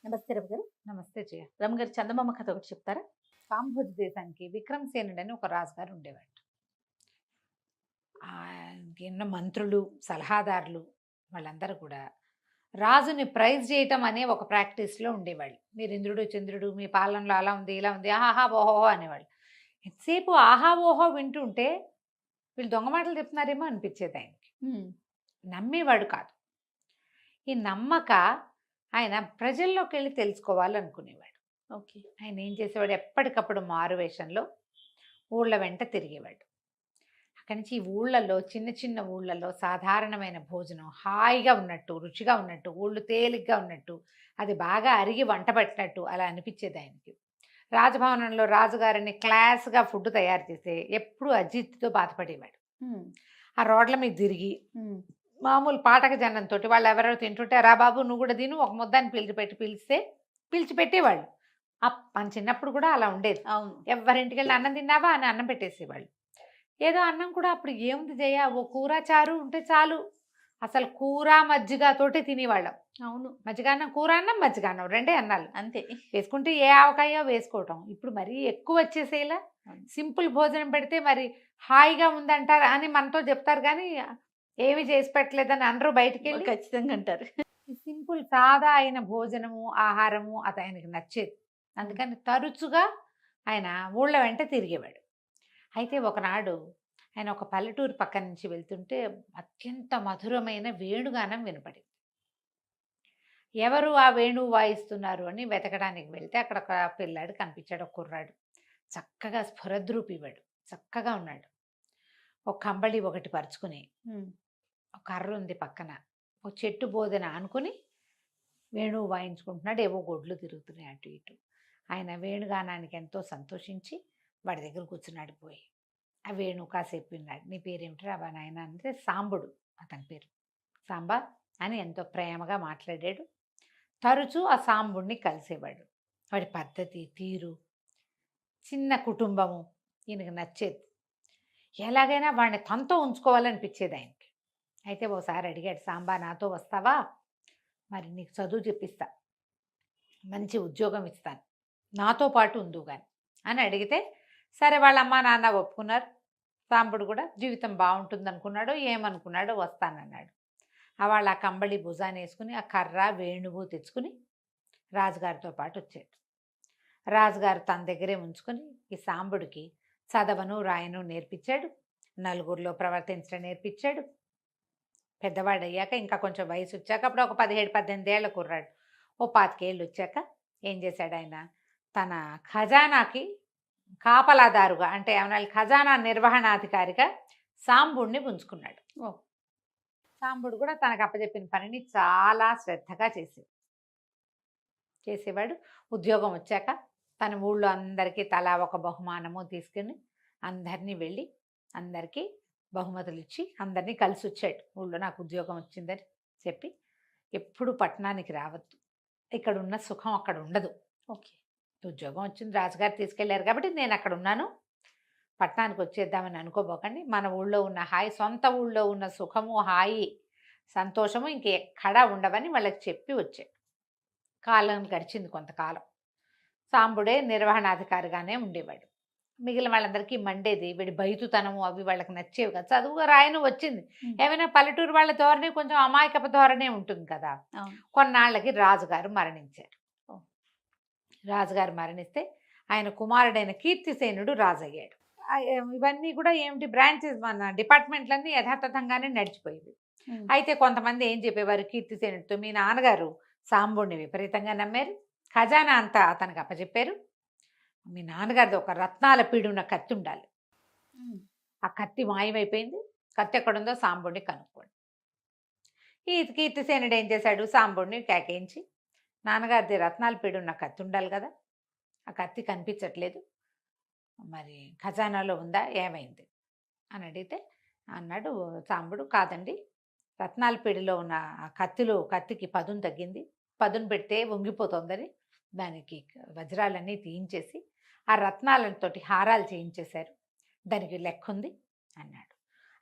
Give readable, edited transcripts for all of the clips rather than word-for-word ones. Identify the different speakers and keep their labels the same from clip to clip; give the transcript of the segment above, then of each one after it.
Speaker 1: నమస్తే రవి గారు.
Speaker 2: నమస్తే జయ.
Speaker 1: రమగారు చందమామ కథ ఒకటి చెప్తారా?
Speaker 2: కాంబోజ్ దేశానికి విక్రమసేనుడు అని ఒక రాజుగారు ఉండేవాడు. ఆయనకున్న మంత్రులు, సలహాదారులు వాళ్ళందరూ కూడా రాజుని ప్రైజ్ చేయటం అనే ఒక ప్రాక్టీస్లో ఉండేవాళ్ళు. మీరు ఇంద్రుడు చంద్రుడు మీ పాలనలో అలా ఉంది ఇలా ఉంది ఆహా ఓహోహో అనేవాళ్ళు. ఎంతసేపు ఆహా ఓహో వింటుంటే వీళ్ళు దొంగ మాటలు చెప్తున్నారేమో అనిపించేది ఆయనకి. నమ్మేవాడు కాదు. ఈ నమ్మక ఆయన ప్రజల్లోకి వెళ్ళి తెలుసుకోవాలనుకునేవాడు.
Speaker 1: ఓకే.
Speaker 2: ఆయన ఏం చేసేవాడు, ఎప్పటికప్పుడు మారువేషంలో ఊళ్ళ వెంట తిరిగేవాడు. అక్కడి నుంచి ఈ ఊళ్ళల్లో చిన్న చిన్న ఊళ్ళల్లో సాధారణమైన భోజనం హాయిగా ఉన్నట్టు, రుచిగా ఉన్నట్టు, ఊళ్ళు తేలిగ్గా ఉన్నట్టు, అది బాగా అరిగి వంట పట్టినట్టు అలా అనిపించేది ఆయనకి. రాజభవనంలో రాజుగారిని క్లాస్గా ఫుడ్ తయారు చేసే ఎప్పుడు అజిత్తో బాధపడేవాడు. ఆ రోడ్ల మీద తిరిగి మామూలు పాటక జనంతో వాళ్ళు ఎవరెవరు తింటుంటే రా బాబు నువ్వు కూడా తిను ఒక ముద్దాన్ని పిలిచి పెట్టేవాళ్ళు. మన చిన్నప్పుడు కూడా అలా ఉండేది.
Speaker 1: అవును.
Speaker 2: ఎవరింటికి వెళ్ళి అన్నం తిన్నావా అని అన్నం పెట్టేసేవాళ్ళు. ఏదో అన్నం కూడా అప్పుడు ఏముంది జయ, ఓ కూర చారు ఉంటే చాలు. అసలు కూర మజ్జిగతోటి తినేవాళ్ళం.
Speaker 1: అవును.
Speaker 2: మజ్జిగాన్నం కూర అన్నం మజ్జిగాన్నం రెండే అన్నాలు
Speaker 1: అంతే.
Speaker 2: వేసుకుంటే ఏ ఆవకాయో వేసుకోవటం. ఇప్పుడు మరీ ఎక్కువ వచ్చేసేలా సింపుల్ భోజనం పెడితే మరి హాయిగా ఉందంటారు అని మనతో చెప్తారు, కానీ ఏమి చేసి పెట్టలేదని అందరూ బయటికి వెళ్ళి
Speaker 1: ఖచ్చితంగా అంటారు.
Speaker 2: సింపుల్ సాదా అయిన భోజనము ఆహారము అది ఆయనకి నచ్చేది. అందుకని తరచుగా ఆయన ఊళ్ళ వెంట తిరిగేవాడు. అయితే ఒకనాడు ఆయన ఒక పల్లెటూరు పక్క నుంచి వెళ్తుంటే అత్యంత మధురమైన వేణుగానం వినపడింది. ఎవరు ఆ వేణువు వాయిస్తున్నారు అని వెతకడానికి వెళ్తే అక్కడ ఒక పిల్లాడు కనిపించాడు, ఒక కుర్రాడు. చక్కగా స్ఫురద్రూపివాడు, చక్కగా ఉన్నాడు. ఒక కంబళి ఒకటి పరుచుకుని, ఒక కర్ర ఉంది పక్కన, ఒక చెట్టు బోధన ఆనుకుని వేణువు వాయించుకుంటున్నాడు. ఏవో గొడ్లు తిరుగుతున్నాయి అటు ఇటు. ఆయన వేణుగానానికి ఎంతో సంతోషించి వాడి దగ్గర కూర్చున్నాడు. పోయి ఆ వేణువు కాసేపు విన్నాడు. నీ పేరేమిటి రా నాయన అంటే సాంబుడు అతని పేరు. సాంబా అని ఎంతో ప్రేమగా మాట్లాడాడు. తరచూ ఆ సాంబుడిని కలిసేవాడు. వాడి పద్ధతి తీరు, చిన్న కుటుంబము ఈయనకు నచ్చేది. ఎలాగైనా వాడిని తనతో ఉంచుకోవాలనిపించేది ఆయనకి. అయితే ఓసారి అడిగాడు, సాంబా నాతో వస్తావా, మరి నీకు చదువు చెప్పిస్తా, మంచి ఉద్యోగం ఇస్తాను, నాతో పాటు ఉండు కానీ అని అడిగితే సరే వాళ్ళ అమ్మ నాన్న ఒప్పుకున్నారు. సాంబుడు కూడా జీవితం బాగుంటుంది అనుకున్నాడు, ఏమనుకున్నాడో వస్తానన్నాడు. వాళ్ళ ఆ కంబళి భుజాన్ని వేసుకుని ఆ కర్ర వేణువు తెచ్చుకుని రాజుగారితో పాటు వచ్చాడు. రాజుగారు తన దగ్గరే ఉంచుకొని ఈ సాంబుడికి చదవను రాయను నేర్పించాడు, నలుగురిలో ప్రవర్తించడం నేర్పించాడు. పెద్దవాడు ఇంకా కొంచెం వయసు వచ్చాక, అప్పుడు ఒక 17-18 ఏళ్ళ కుర్రాడు, ఓ 25 ఏళ్ళు వచ్చాక ఏం చేశాడు ఆయన, తన ఖజానాకి కాపలాదారుగా అంటే ఏమన్నా ఖజానా నిర్వహణాధికారిగా సాంబుడిని పుంజుకున్నాడు. సాంబుడు కూడా తనకు అప్పచెప్పిన పనిని చాలా శ్రద్ధగా చేసేవాడు. ఉద్యోగం వచ్చాక తన ఊళ్ళో అందరికీ తలా ఒక బహుమానము తీసుకుని అందరినీ వెళ్ళి అందరికీ బహుమతులు ఇచ్చి అందరినీ కలిసి వచ్చాడు. ఊళ్ళో నాకు ఉద్యోగం వచ్చిందని చెప్పి, ఎప్పుడు పట్టణానికి రావద్దు, ఇక్కడ ఉన్న సుఖం అక్కడ ఉండదు.
Speaker 1: ఓకే.
Speaker 2: ఉద్యోగం వచ్చింది, రాజుగారు తీసుకెళ్లారు కాబట్టి నేను అక్కడ ఉన్నాను, పట్టణానికి వచ్చేద్దామని అనుకోబోకండి. మన ఊళ్ళో ఉన్న హాయి, సొంత ఊళ్ళో ఉన్న సుఖము హాయి సంతోషము ఇంకెక్కడా ఉండవని వాళ్ళకి చెప్పి వచ్చాడు. కాలం గడిచింది కొంతకాలం. సాంబుడే నిర్వహణాధికారిగానే ఉండేవాడు. మిగిలిన వాళ్ళందరికీ మండేది వీడి బయతుతనము అవి వాళ్ళకి నచ్చేవి కదా. చదువుగా రాయను వచ్చింది, ఏమైనా పల్లెటూరు వాళ్ళ ధోరణి కొంచెం అమాయకపు ధోరణే ఉంటుంది కదా. కొన్నాళ్ళకి రాజుగారు మరణించారు. రాజుగారు మరణిస్తే ఆయన కుమారుడైన కీర్తిసేనుడు రాజయ్యాడు. ఇవన్నీ కూడా ఏమిటి బ్రాంచెస్, మన డిపార్ట్మెంట్లన్నీ యథాతథంగానే నడిచిపోయేవి. అయితే కొంతమంది ఏం చెప్పేవారు, కీర్తిసేనుడితో మీ నాన్నగారు సాంబుడిని విపరీతంగా నమ్మారు, ఖజానా అంతా అతనికి అప్పచెప్పారు, మీ నాన్నగారిది ఒక రత్నాల పీడున్న కత్తి ఉండాలి, ఆ కత్తి మాయమైపోయింది, కత్తి ఎక్కడుందో సాంబుడిని కనుక్కోండి. ఈ కీర్తిసేనుడు ఏం చేశాడు, సాంబుడిని కేకేయించి నాన్నగారిది రత్నాల పీడున్న కత్తి ఉండాలి కదా, ఆ కత్తి కనిపించట్లేదు, మరి ఖజానాలో ఉందా ఏమైంది అని అడిగితే అన్నాడు సాంబుడు, కాదండి రత్నాల పీడిలో ఉన్న ఆ కత్తికి పదును తగ్గింది, పదును పెడితే వంగిపోతుందని దానికి వజ్రాలన్నీ తీయించేసి ఆ రత్నాలతోటి హారాలు చేయించేశారు, దానికి లెక్క ఉంది అన్నాడు.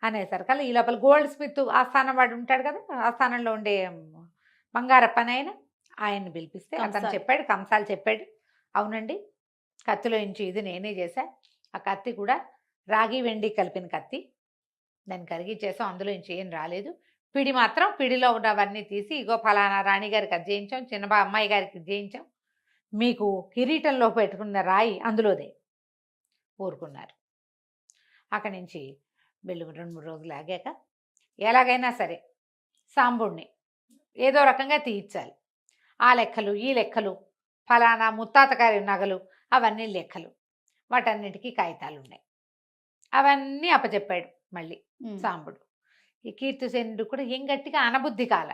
Speaker 2: అనేసరికల్లా ఈ లోపల గోల్డ్ స్మిత్ ఆస్థానం వాడు ఉంటాడు కదా, ఆస్థానంలో ఉండే బంగారప్పనైనా ఆయన్ని పిలిపిస్తే అతను
Speaker 1: కంసాలి.
Speaker 2: చెప్పాడు, కంసాలు చెప్పాడు, అవునండి కత్తిలో ఇంచి ఇది నేనే చేశా, ఆ కత్తి కూడా రాగి వెండి కలిపిన కత్తి, దాన్ని కరిగిచ్చేసాం, అందులో ఇంచి ఏం రాలేదు, పిడి మాత్రం పిడిలో ఉన్నవన్నీ తీసి ఇగో ఫలానా రాణిగారికి అది చేయించాం, చిన్న అమ్మాయి గారికి ఇది చేయించాం, మీకు కిరీటంలో పెట్టుకున్న రాయి అందులోదే. ఊరుకున్నారు. అక్కడి నుంచి వెళ్ళు 2-3 రోజులు ఆగాక ఎలాగైనా సరే సాంబుడిని ఏదో రకంగా తీయించాలి. ఆ లెక్కలు ఈ లెక్కలు ఫలానా ముత్తాత గారి నగలు అవన్నీ లెక్కలు, వాటన్నిటికీ కాగితాలు ఉన్నాయి. అవన్నీ అప్పచెప్పాడు మళ్ళీ సాంబుడు. ఈ కీర్తిసేనుడు కూడా ఏం గట్టిగా అనబుద్ధి కాల,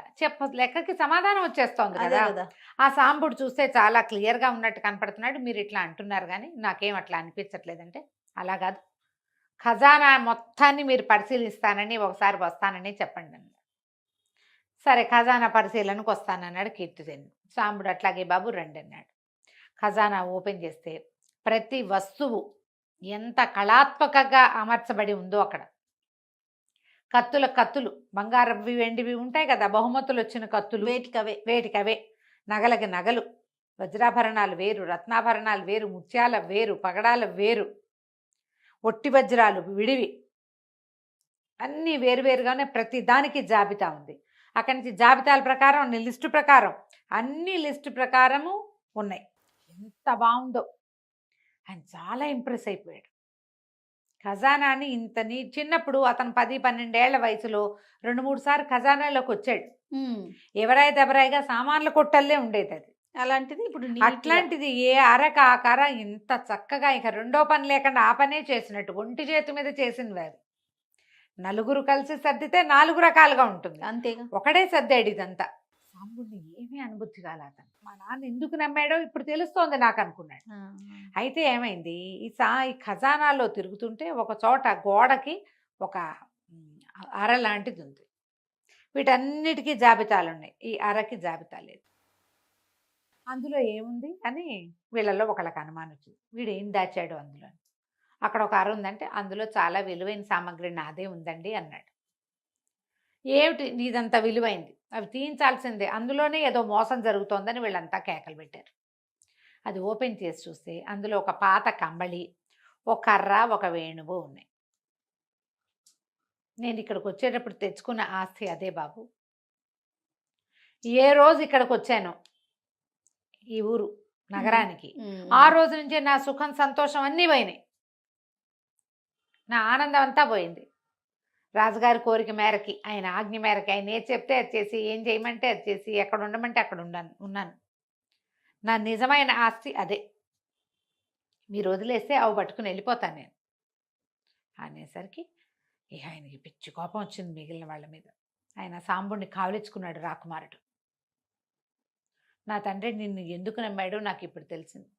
Speaker 2: లెక్కకి సమాధానం వచ్చేస్తోంది
Speaker 1: అదే
Speaker 2: కదా.
Speaker 1: కదా.
Speaker 2: ఆ సాంబుడు చూస్తే చాలా క్లియర్గా ఉన్నట్టు కనపడుతున్నాడు. మీరు ఇట్లా అంటున్నారు కానీ నాకేం అట్లా అనిపించట్లేదంటే, అలా కాదు ఖజానా మొత్తాన్ని మీరు పరిశీలిస్తానని ఒకసారి వస్తానని చెప్పండి అన్నాడు. సరే ఖజానా పరిశీలనకు వస్తానన్నాడు కీర్తిసేనుడు. సాంబుడు అట్లాగే బాబు రండి అన్నాడు. ఖజానా ఓపెన్ చేస్తే ప్రతి వస్తువు ఎంత కళాత్మకంగా అమర్చబడి ఉందో అక్కడ. కత్తులు బంగారవి వెండివి ఉంటాయి కదా, బహుమతులు వచ్చిన కత్తులు వేటికవే, నగలకి నగలు, వజ్రాభరణాలు వేరు, రత్నాభరణాలు వేరు, ముత్యాల వేరు, పగడాల వేరు, ఒట్టి వజ్రాలు విడివి, అన్నీ వేరువేరుగానే ప్రతి దానికి జాబితా ఉంది. అక్కడి నుంచి జాబితాల ప్రకారం లిస్టు ప్రకారం అన్ని లిస్టు ప్రకారము ఉన్నాయి. ఎంత బాగుందో, ఆయన చాలా ఇంప్రెస్ అయిపోయాడు. ఖజానాని చిన్నప్పుడు అతను 10-12 ఏళ్ల వయసులో 2-3 సార్లు ఖజానాలోకి వచ్చాడు. ఎవరైగా సామాన్ల కొట్టల్లే ఉండేది అది.
Speaker 1: అలాంటిది ఇప్పుడు
Speaker 2: అట్లాంటిది ఏ అరక ఆకార ఇంత చక్కగా ఇక రెండో పని లేకుండా ఆ పనే చేసినట్టు ఒంటి చేతి మీద చేసింది అది. నలుగురు కలిసి సర్దితే 4 రకాలుగా ఉంటుంది,
Speaker 1: అంతేగా.
Speaker 2: ఒకడే సర్దాడు ఇదంతా. సాంబుడిని ఏమీ అనుభూతి కాల. అతను మా నాన్న ఎందుకు నమ్మాడో ఇప్పుడు తెలుస్తోంది నాకు అనుకున్నాడు. అయితే ఏమైంది, ఈ ఖజానాలో తిరుగుతుంటే ఒక చోట గోడకి ఒక అర లాంటిది ఉంది. వీటన్నిటికీ జాబితాలు ఉన్నాయి, ఈ అరకి జాబితా లేదు. అందులో ఏముంది అని వీళ్ళల్లో ఒకళ్ళకి అనుమానం వచ్చింది. వీడు ఏం దాచాడు అందులో. అక్కడ ఒక అర ఉందంటే అందులో చాలా విలువైన సామాగ్రి నాదే ఉందండి అన్నాడు. ఏమిటి నీదంతా విలువైంది, అవి తీయించాల్సిందే, అందులోనే ఏదో మోసం జరుగుతోందని వీళ్ళంతా కేకలు పెట్టారు. అది ఓపెన్ చేసి చూస్తే అందులో ఒక పాత కంబళి, ఒక కర్ర, ఒక వేణువు ఉన్నాయి. నేను ఇక్కడికి వచ్చేటప్పుడు తెచ్చుకున్న ఆస్తి అదే బాబు. ఏ రోజు ఇక్కడికి వచ్చానో ఈ ఊరు నగరానికి, ఆ రోజు నుంచే నా సుఖం సంతోషం అన్నీ పోయినాయి, నా ఆనందం అంతా పోయింది. రాజుగారి కోరిక మేరకి, ఆయన ఆజ్ఞ మేరకి, ఆయన ఏది చెప్తే అది చేసి, ఏం చేయమంటే అది చేసి, ఎక్కడ ఉండమంటే అక్కడ ఉన్నాను. నా నిజమైన ఆస్తి అదే. మీరు వదిలేస్తే అవి పట్టుకుని వెళ్ళిపోతాను నేను అనేసరికి ఇక ఆయనకి పిచ్చి కోపం వచ్చింది మిగిలిన వాళ్ళ మీద. ఆయన సాంబుడిని కావలించుకున్నాడు రాకుమారుడు. నా తండ్రి నిన్ను ఎందుకు నమ్మాడో నాకు ఇప్పుడు తెలిసింది,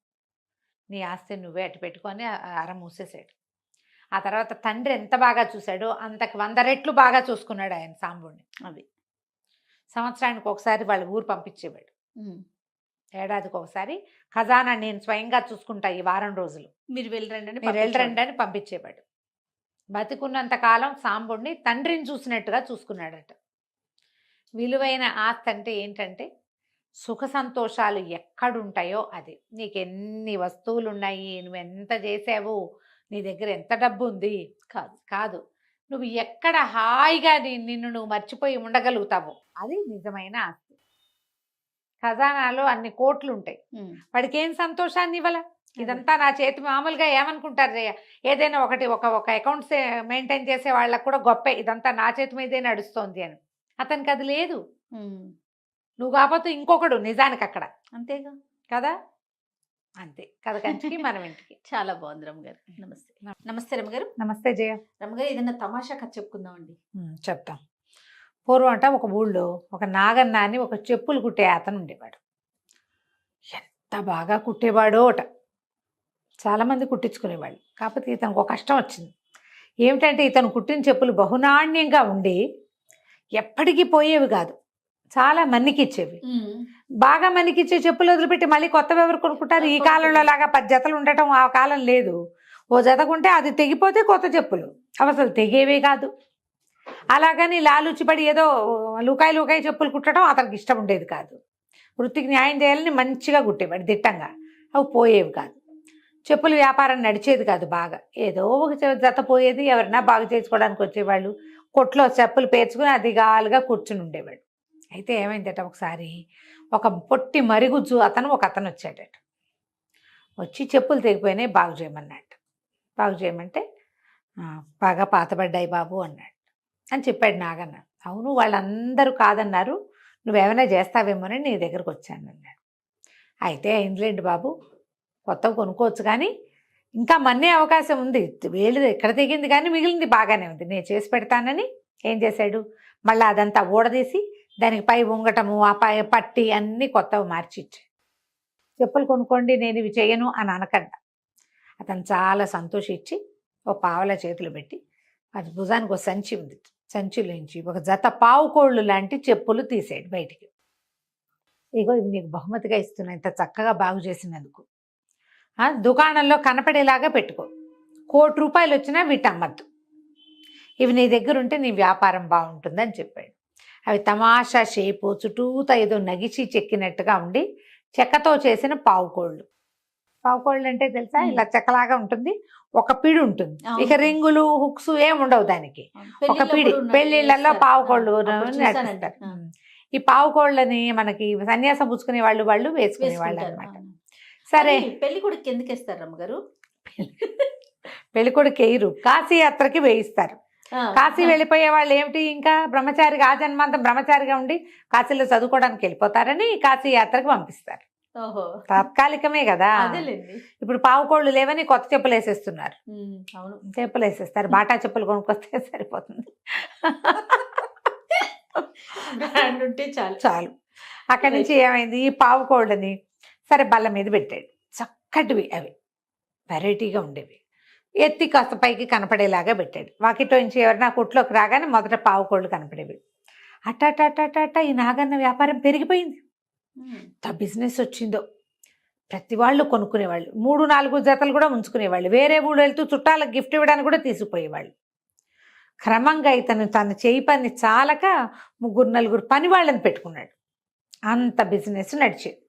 Speaker 2: నీ ఆస్తి నువ్వే అటు పెట్టుకొని అర మూసేసాడు. ఆ తర్వాత తండ్రి ఎంత బాగా చూశాడో అంతకు 100 రెట్లు బాగా చూసుకున్నాడు ఆయన సాంబుడిని. అది సంవత్సరానికి ఒకసారి వాళ్ళ ఊరు పంపించేవాడు, ఏడాదికి ఒకసారి ఖజానా నేను స్వయంగా చూసుకుంటా ఈ వారం రోజులు, మీరు వెళ్ళరండి అని పంపించేవాడు. బతికున్నంత కాలం సాంబుడిని తండ్రిని చూసినట్టుగా చూసుకున్నాడట. విలువైన ఆస్తి అంటే ఏంటంటే సుఖ సంతోషాలు ఎక్కడుంటాయో అది. నీకు ఎన్ని వస్తువులు ఉన్నాయి, నువ్వు ఎంత చేసావు, నీ దగ్గర ఎంత డబ్బు ఉంది కాదు, నువ్వు ఎక్కడ హాయిగా నిన్ను నువ్వు మర్చిపోయి ఉండగలుగుతావు, అది నిజమైన ఆస్తి. ఖజానాలో అన్ని కోట్లు ఉంటాయి, వాడికి ఏం సంతోషాన్ని ఇవ్వాల. ఇదంతా నా చేతి, మామూలుగా ఏమనుకుంటారు, ఏదైనా ఒక అకౌంట్స్ మెయింటైన్ చేసే వాళ్ళకు కూడా గొప్పే, ఇదంతా నా చేతి మీదే నడుస్తోంది అని. అతనికి అది లేదు. నువ్వు కాకపోతే ఇంకొకడు నిజానికి అక్కడ, అంతేగా కదా. అంతే కథ కంచికి మనం ఇంటికి.
Speaker 1: చాలా బాగుంది రమ్మగారు. నమస్తే. నమస్తే రమ్మగారు.
Speaker 2: నమస్తే జయ.
Speaker 1: రమ్మగారు, ఏదైనా తమాషా కథ చెప్పుకుందామండి.
Speaker 2: చెప్తాం. పూర్వం అంట ఒక ఊళ్ళో ఒక నాగన్న అని ఒక చెప్పులు కుట్టే అతను ఉండేవాడు. ఎంత బాగా కుట్టేవాడో అట, చాలామంది కుట్టించుకునేవాళ్ళు. కాకపోతే ఇతనికి ఒక కష్టం వచ్చింది. ఏమిటంటే ఇతను కుట్టిన చెప్పులు బహునాణ్యంగా ఉండి ఎప్పటికీ పోయేవి కాదు, చాలా మన్నికిచ్చేవి. బాగా మన్నికిచ్చే చెప్పులు వదిలిపెట్టి మళ్ళీ కొత్తవి ఎవరు కొనుక్కుంటారు? ఈ కాలంలో లాగా 10 జతలు ఉండటం ఆ కాలం లేదు. ఓ జతకుంటే అది తెగిపోతే కొత్త చెప్పులు, అవి అసలు తెగేవే కాదు. అలాగని లాలుచిపడి ఏదో లూకాయి చెప్పులు కుట్టడం అతనికి ఇష్టం ఉండేది కాదు. వృత్తికి న్యాయం చేయాలని మంచిగా కుట్టేవాడు దిట్టంగా. అవి పోయేవి కాదు. చెప్పుల వ్యాపారం నడిచేది కాదు బాగా. ఏదో ఒక జత పోయేది, ఎవరైనా బాగు చేసుకోవడానికి వచ్చేవాళ్ళు. కొట్లో చెప్పులు పేర్చుకుని అదిగాలుగా కూర్చుని ఉండేవాడు. అయితే ఏమైందట, ఒకసారి ఒక పొట్టి మరిగుజ్జు ఒక అతను వచ్చాడట. వచ్చి చెప్పులు తెగిపోయినాయి, బాగు చేయమన్నాడు. బాగు చేయమంటే బాగా పాతబడ్డాయి బాబు అన్నాడు అని చెప్పాడు నాగన్న. అవును, వాళ్ళందరూ కాదన్నారు, నువ్వేమైనా చేస్తావేమోనని నీ దగ్గరకు వచ్చాను అన్నాడు. అయితే అయిందిలేండి బాబు, కొత్తవి కొనుక్కోవచ్చు, కానీ ఇంకా మన్నే అవకాశం ఉంది. వేలు ఎక్కడ తెగింది కానీ మిగిలింది బాగానే ఉంది, నేను చేసి పెడతానని ఏం చేశాడు, మళ్ళీ అదంతా ఊడదీసి దానికి పై ఉంగటము ఆ పై పట్టి అన్నీ కొత్తవి మార్చి ఇచ్చాడు. చెప్పులు కొనుక్కోండి, నేను ఇవి చేయను అని అనకండి. అతను చాలా సంతోషించి ఒక పావలా చేతులు పెట్టి అది భుజానికి ఒక సంచి ఉంది, సంచిలోంచి ఒక జత పావుకోళ్ళు లాంటి చెప్పులు తీసాడు బయటికి. ఇగో ఇవి నీకు బహుమతిగా ఇస్తున్నా, ఇంత చక్కగా బాగు చేసినందుకు. దుకాణంలో కనపడేలాగా పెట్టుకో, ₹1,00,00,000 వచ్చినా వీటి అమ్మద్దు, ఇవి నీ దగ్గర ఉంటే నీ వ్యాపారం బాగుంటుందని చెప్పాడు. అవి తమాషా షేపు, చుట్టూతా ఏదో నగిచి చెక్కినట్టుగా ఉండి చెక్కతో చేసిన పావుకోళ్ళు. పావుకోళ్ళు అంటే తెలుసా, ఇలా చెక్కలాగా ఉంటుంది, ఒక పిడి ఉంటుంది, ఇక రింగులు హుక్స్ ఏం ఉండవు దానికి, ఒక పిడి. పెళ్లిళ్లలో పావుకోళ్ళు నడిపిస్తారు. ఈ పావుకోళ్ళని మనకి సన్యాసం పుచ్చుకునే వాళ్ళు వేసుకునే వాళ్ళు అనమాట. సరే,
Speaker 1: పెళ్లి కొడుకు ఎందుకు వేస్తారు రమ్మగారు?
Speaker 2: పెళ్లి కొడుకు వేయరు, కాశీ యాత్రకి వేయిస్తారు. కాశీ వెళ్ళిపోయే వాళ్ళు ఏమిటి, ఇంకా బ్రహ్మచారిగా ఆ జన్మాంతం బ్రహ్మచారిగా ఉండి కాశీలో చదువుకోవడానికి వెళ్ళిపోతారని కాశీ యాత్రకు పంపిస్తారు. తాత్కాలికమే కదా. ఇప్పుడు పావుకోళ్ళు లేవని కొత్త చెప్పులు వేసేస్తున్నారు.
Speaker 1: అవును,
Speaker 2: చెప్పులు వేసేస్తారు, బాటా చెప్పులు కొనుక్కొస్తే సరిపోతుంది, చాలు. అక్కడి నుంచి ఏమైంది, ఈ పావుకోళ్ళని సరే బల్ల మీద పెట్టాడు. చక్కటివి అవి, వెరైటీగా ఉండేవి, ఎత్తి కాస్త పైకి కనపడేలాగా పెట్టాడు. వాకిట్లో నుంచి ఎవరైనా కొట్లోకి రాగానే మొదట పావుకోళ్ళు కనపడేవి. అట్ట ఈ నాగన్న వ్యాపారం పెరిగిపోయింది, ఎంత బిజినెస్ వచ్చిందో. ప్రతి వాళ్ళు కొనుక్కునేవాళ్ళు, 3-4 జతలు కూడా ఉంచుకునేవాళ్ళు, వేరే ఊళ్ళు వెళ్తూ చుట్టాలకు గిఫ్ట్ ఇవ్వడానికి కూడా తీసుకుపోయేవాళ్ళు. క్రమంగా ఇతను తన చేయి పని చాలక 3-4 పని వాళ్ళని పెట్టుకున్నాడు. అంత బిజినెస్ నడిచేది.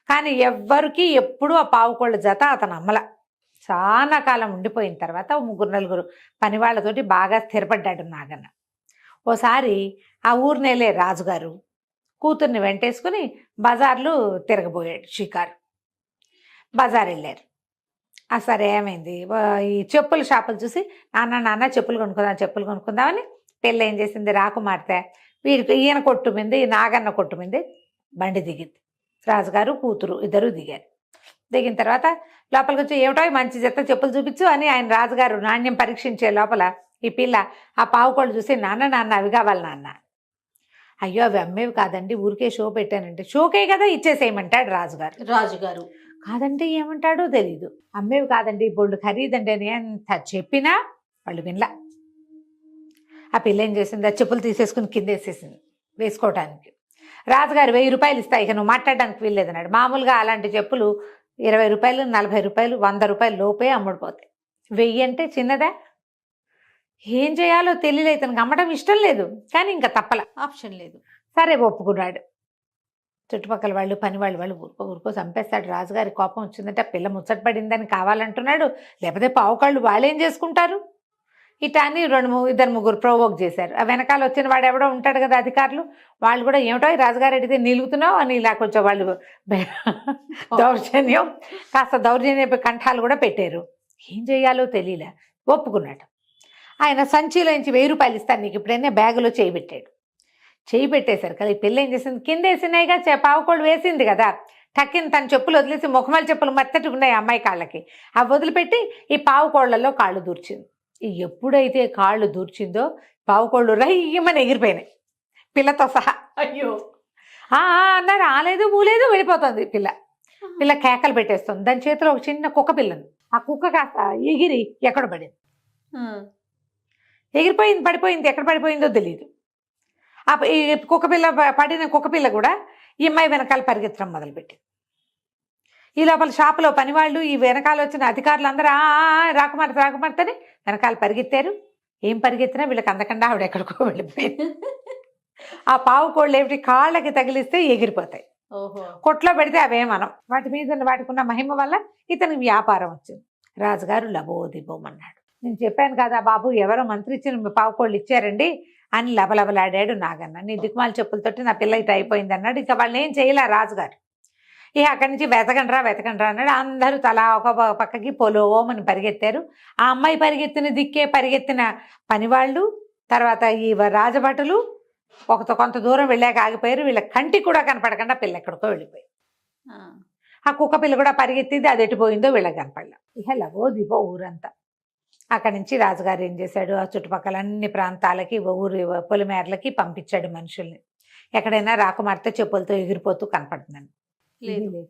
Speaker 2: కానీ ఎవ్వరికి ఎప్పుడూ ఆ పావుకోళ్ళ జత అతను అమ్మల. చాలా కాలం ఉండిపోయిన తర్వాత 3-4 పని వాళ్ళతోటి బాగా స్థిరపడ్డాడు నాగన్న. ఓసారి ఆ ఊరినేలే రాజుగారు కూతుర్ని వెంటేసుకుని బజార్లు తిరగబోయాడు, షికారు. బజార్ వెళ్ళారు. సరే ఏమైంది, ఈ చెప్పుల షాపులు చూసి నాన్న చెప్పులు కొనుక్కుందామని పెళ్ళి ఏం చేసింది, రాకుమార్తె వీడికి ఈయన కొట్టు మీద, ఈ నాగన్న కొట్టు మీద బండి దిగింది. రాజుగారు కూతురు ఇద్దరు దిగారు. దిగిన తర్వాత లోపలికి వచ్చి, ఏమిటో మంచి జత చెప్పులు చూపించు అని ఆయన రాజుగారు నాణ్యం పరీక్షించే లోపల ఈ పిల్ల ఆ పావుకోళ్ళు చూసి, నాన్న అవి కావాలి నాన్న. అయ్యో అవి అమ్మేవి కాదండి, ఊరికే షో పెట్టానంటే. షోకే కదా ఇచ్చేసేయమంటాడు రాజుగారు. కాదంటే ఏమంటాడో తెలీదు. అమ్మేవి కాదండి, బొళ్ళు ఖరీదండి అని ఎంత చెప్పినా వాళ్ళు వినలా. ఆ పిల్ల ఏం చేసింది, ఆ చెప్పులు తీసేసుకుని కింద వేసేసింది వేసుకోవటానికి. రాజుగారు 1000 రూపాయలు ఇస్తా, ఇక నువ్వు మాట్లాడడానికి వీల్లేదన్నాడు. మామూలుగా అలాంటి చెప్పులు 20 రూపాయలు, 40 రూపాయలు, 100 రూపాయలు లోపే అమ్ముడుపోతాయి. 1000 అంటే చిన్నదా. ఏం చేయాలో తెలియలేదు, ఇతనికి అమ్మడం ఇష్టం లేదు, కానీ ఇంకా తప్పల,
Speaker 1: ఆప్షన్ లేదు. సరే
Speaker 2: ఒప్పుకున్నాడు. చుట్టుపక్కల వాళ్ళు పని వాళ్ళు ఊరుకో చంపేస్తాడు. రాజుగారి కోపం వచ్చిందంటే పిల్ల ముచ్చట పడిందని కావాలంటున్నాడు, లేకపోతే పావుకాళ్ళు వాళ్ళు ఏం చేసుకుంటారు ఇటా అని 2-3 ప్రొవోక్ చేశారు. ఆ వెనకాల వచ్చిన వాడు ఎవడో ఉంటాడు కదా అధికారులు, వాళ్ళు కూడా ఏమిటో రాజుగారు అడిగితే నిలుగుతున్నావు అని ఇలా కొంచెం వాళ్ళు కాస్త దౌర్జన్య కంఠాలు కూడా పెట్టారు. ఏం చేయాలో తెలియలే, ఒప్పుకున్నాడు. ఆయన సంచిలోంచి 1000 రూపాయలు ఇస్తాను నీకు ఇప్పుడైనా బ్యాగులో చేయి పెట్టాడు. చేయి పెట్టేశారు కదా, ఈ పిల్ల ఏం చేసింది, కింద వేసినాయిగా పావుకోళ్ళు వేసింది కదా, టక్కిన తన చెప్పులు వదిలేసి ముఖమాల చెప్పులు మెత్తటి ఉన్నాయి అమ్మాయి కాళ్ళకి, అవి వదిలిపెట్టి ఈ పావుకోళ్లలో కాళ్ళు దూర్చింది. ఎప్పుడైతే కాళ్ళు దూర్చిందో పావుకోళ్ళు రయ్యమని ఎగిరిపోయినాయి పిల్లతో సహా.
Speaker 1: అయ్యో
Speaker 2: అన్నారు, రాలేదు మూలేదు వెళ్ళిపోతుంది పిల్ల కేకలు పెట్టేస్తుంది. దాని చేతిలో ఒక చిన్న కుక్క పిల్లని, ఆ కుక్క కాస్త ఎగిరి ఎక్కడ పడింది, ఎగిరిపోయింది, పడిపోయింది, ఎక్కడ పడిపోయిందో తెలియదు. ఈ పడిన కుక్క పిల్ల కూడా ఈ అమ్మాయి వెనకాల పరిగెత్తడం మొదలుపెట్టింది. ఈ లోపల షాపులో పనివాళ్ళు, ఈ వెనకాల వచ్చిన అధికారులు అందరూ రాకుమార్తెని వెనకాల పరిగెత్తారు. ఏం పరిగెత్తినా వీళ్ళకి అందకుండా ఆవిడ ఎక్కడికో వెళ్ళిపోయింది. ఆ పావుకోళ్ళు ఏమిటి కాళ్ళకి తగిలిస్తే ఎగిరిపోతాయి.
Speaker 1: ఓహో.
Speaker 2: కొట్లో పెడితే అవేమనం. వాటి మీద వాటికి ఉన్న మహిమ వల్ల ఇతనికి వ్యాపారం వచ్చింది. రాజుగారు లబోదిబోమన్నాడు. నేను చెప్పాను కదా బాబు, ఎవరో మంత్రి ఇచ్చిన పావుకోళ్ళు ఇచ్చారండి అని లబలబలాడాడు నాగన్న. నీ దిక్కుమాల చెప్పులతోటి నా పిల్ల ఇటు అయిపోయింది అన్నాడు. ఇక వాళ్ళని ఏం చేయలే రాజుగారు. ఇక అక్కడి నుంచి వెతకండ్రా అన్నాడు. అందరూ తలా ఒక పక్కకి పొలోమని పరిగెత్తారు. ఆ అమ్మాయి పరిగెత్తిన దిక్కే పరిగెత్తిన పనివాళ్ళు, తర్వాత ఈ రాజభటులు కొంత దూరం వెళ్ళాక ఆగిపోయారు. వీళ్ళ కంటికి కూడా కనపడకుండా పిల్ల ఎక్కడికో వెళ్ళిపోయింది. ఆ కుక్క పిల్ల కూడా పరిగెత్తింది, అది ఎటుపోయిందో వీళ్ళకి కనపడలే. ఇక లవో దివో ఊరంతా. అక్కడి నుంచి రాజుగారు ఏం చేశాడు, ఆ చుట్టుపక్కల అన్ని ప్రాంతాలకి ఊరి పొలిమేరలకి పంపించాడు మనుషుల్ని. ఎక్కడైనా రాకుమార్తె చెప్పులతో ఎగిరిపోతూ కనపడుతుందని.
Speaker 1: లేదు.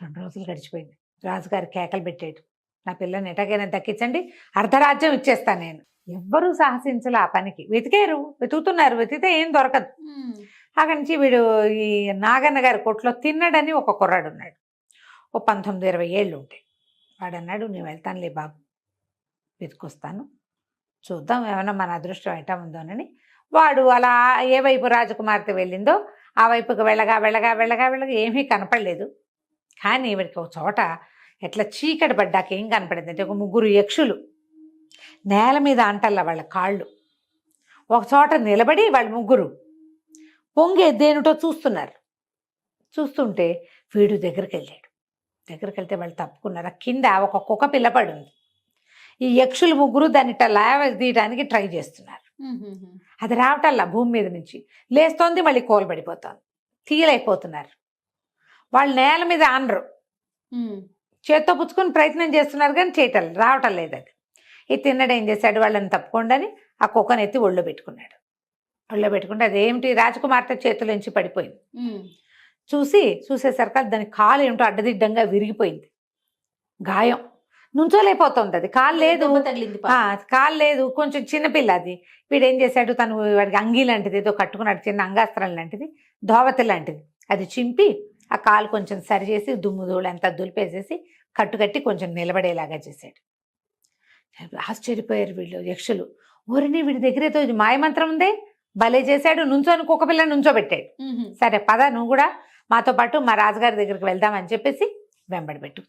Speaker 2: 2 రోజులు గడిచిపోయింది. రాజుగారు కేకలు పెట్టాడు, నా పిల్లని ఎటకైనా దక్కించండి, అర్ధరాజ్యం ఇచ్చేస్తాను నేను. ఎవ్వరూ సాహసించలే ఆ పనికి. వెతుకుతున్నారు, వెతికితే ఏం దొరకదు. అక్కడి నుంచి వీడు ఈ నాగన్న గారి కొట్లో తిన్నడని ఒక కుర్రాడు ఉన్నాడు. ఓ 19-20 ఏళ్ళు ఉంటాయి. వాడు అన్నాడు, నేను వెళ్తానులే బాబు, వెతుకొస్తాను, చూద్దాం ఏమైనా మన అదృష్టం ఎటా ఉందోనని. వాడు అలా ఏ వైపు రాజకుమార్తె వెళ్ళిందో ఆ వైపుకి వెళ్ళగా వెళ్ళగా వెళ్ళగా వెళ్ళగా ఏమీ కనపడలేదు. కానీ వీడికి ఒక చోట ఎట్లా చీకటి పడ్డాక ఏం కనపడింది అంటే, ఒక 3 యక్షులు నేల మీద అంటల్లా వాళ్ళ కాళ్ళు ఒక చోట నిలబడి వాళ్ళు 3 పొంగే దేనిటో చూస్తున్నారు. చూస్తుంటే వీడు దగ్గరికి వెళ్ళాడు. దగ్గరికి వెళ్తే వాళ్ళు తప్పుకున్నారు. ఆ కింద ఒక కుక్క పిల్ల పడి ఉంది. ఈ యక్షులు 3 దాన్ని ఇట్లా తీయడానికి ట్రై చేస్తున్నారు. అది రావటల్లా భూమి మీద నుంచి లేస్తోంది, మళ్ళీ కోలుబడిపోతుంది, తీయలేకపోతున్నారు. వాళ్ళు నేల మీద ఆనరు, చేత్తో పుచ్చుకొని ప్రయత్నం చేస్తున్నారు కానీ రావటం లేదు. అది ఈ తిన్నడు ఏం చేశాడు, వాళ్ళని తప్పుకోండి ఆ కుక్కను ఎత్తి ఒళ్ళో పెట్టుకున్నాడు. ఒళ్ళో పెట్టుకుంటే అదేమిటి రాజకుమార్తె చేతులోంచి పడిపోయింది. చూసేసరికి దాని కాలు ఏమిటో అడ్డదిడ్డంగా విరిగిపోయింది, గాయం, నుంచోలేకపోతుంది. అది కాలు లేదు, కాలు లేదు, కొంచెం చిన్నపిల్ల అది. వీడు ఏం చేశాడు, తను వాడికి అంగీ లాంటిది ఏదో కట్టుకున్నాడు, చిన్న అంగాస్త్రం లాంటిది, ధోవతి లాంటిది, అది చింపి ఆ కాలు కొంచెం సరిచేసి దుమ్ము ధూళంతా దులిపేసేసి కట్టుకట్టి కొంచెం నిలబడేలాగా చేశాడు. ఆశ్చర్యపోయారు వీళ్ళు యక్షులు. ఊరిని వీడి దగ్గర ఏదో మాయమంత్రం ఉందే, భలే చేశాడు, నుంచోని కుక్క పిల్లని నుంచోబెట్టాడు. సరే పద, నువ్వు కూడా మాతో పాటు మా రాజుగారి దగ్గరికి వెళ్దామని చెప్పేసి వెంబడి పెట్టుకు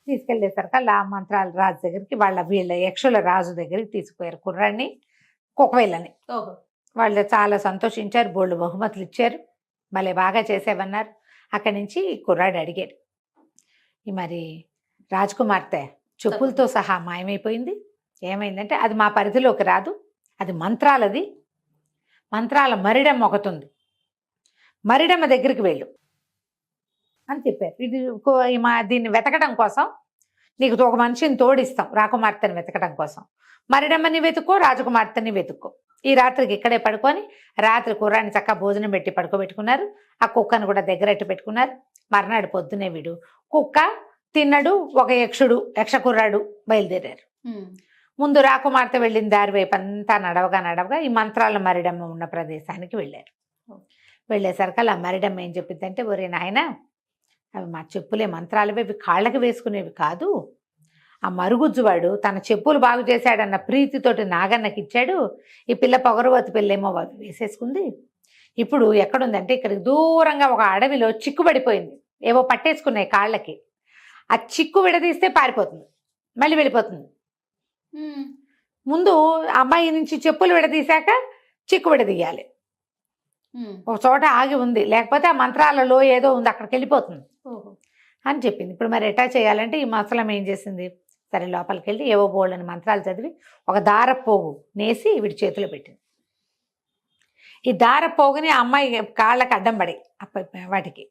Speaker 2: తీసుకెళ్ళేసరికి ఆ మంత్రాల రాజు దగ్గరికి వీళ్ళ యక్షుల రాజు దగ్గరికి తీసుకుపోయారు కుర్రాడిని, కుక్కపిల్లని. వాళ్ళు చాలా సంతోషించారు, బోళ్ళు బహుమతులు ఇచ్చారు, భలే బాగా చేసేవన్నారు. అక్కడి నుంచి కుర్రాడు అడిగాడు, మరి రాజకుమార్తె చెప్పులతో సహా మాయమైపోయింది, ఏమైందంటే అది మా పరిధిలోకి రాదు, అది మంత్రాలది, మంత్రాల మరిడమ్మ ఒకటుంది, మరిడమ్మ దగ్గరికి వెళ్ళు అని చెప్పారు. ఇది దీన్ని వెతకడం కోసం నీకు ఒక మనిషిని తోడిస్తాం, రాకుమార్తెని వెతకడం కోసం. మరిడమ్మని వెతుక్కో, రాజకుమార్తెని వెతుక్కో. ఈ రాత్రికి ఇక్కడే పడుకొని రాత్రి కుర్రాన్ని చక్కగా భోజనం పెట్టి పడుకోబెట్టుకున్నారు. ఆ కుక్కను కూడా దగ్గరట్టు పెట్టుకున్నారు. మర్నాడు పొద్దునే వీడు కుక్క, తిన్నడు, ఒక యక్ష కుర్రాడు బయలుదేరారు. ముందు రాకుమార్తె వెళ్ళిన దారి వైపు అంతా నడవగా ఈ మంత్రాల మరిడమ్మ ఉన్న ప్రదేశానికి వెళ్ళారు. వెళ్ళేసరికి ఆ మరిడమ్మ ఏం చెప్పిందంటే, ఒరే నాయన, అవి మా చెప్పులే మంత్రాలవి, అవి కాళ్ళకి వేసుకునేవి కాదు. ఆ మరుగుజ్జువాడు తన చెప్పులు బాగు చేశాడన్న ప్రీతితోటి నాగన్నకి ఇచ్చాడు. ఈ పిల్ల పొగరవతి పిల్లేమో వేసేసుకుంది. ఇప్పుడు ఎక్కడుందంటే ఇక్కడికి దూరంగా ఒక అడవిలో చిక్కుబడిపోయింది, ఏవో పట్టేసుకున్నాయి కాళ్ళకి. ఆ చిక్కు విడదీస్తే పారిపోతుంది, మళ్ళీ వెళ్ళిపోతుంది. ముందు అమ్మాయి నుంచి చెప్పులు విడదీశాక చిక్కు విడదీయాలి. ఒక చోట ఆగి ఉంది, లేకపోతే ఆ మంత్రాలలో ఏదో ఉంది, అక్కడికి వెళ్ళిపోతుంది అని చెప్పింది. ఇప్పుడు మరి ఎటా చేయాలంటే ఈ మసలం ఏం చేసింది, సరే లోపలికి వెళ్ళి ఏవో బోళ్ళని మంత్రాలు చదివి ఒక దారపోగు నేసి వీడి చేతిలో పెట్టింది. ఈ దారపోగుని ఆ అమ్మాయి కాళ్ళకి అడ్డం పడి వాటికి,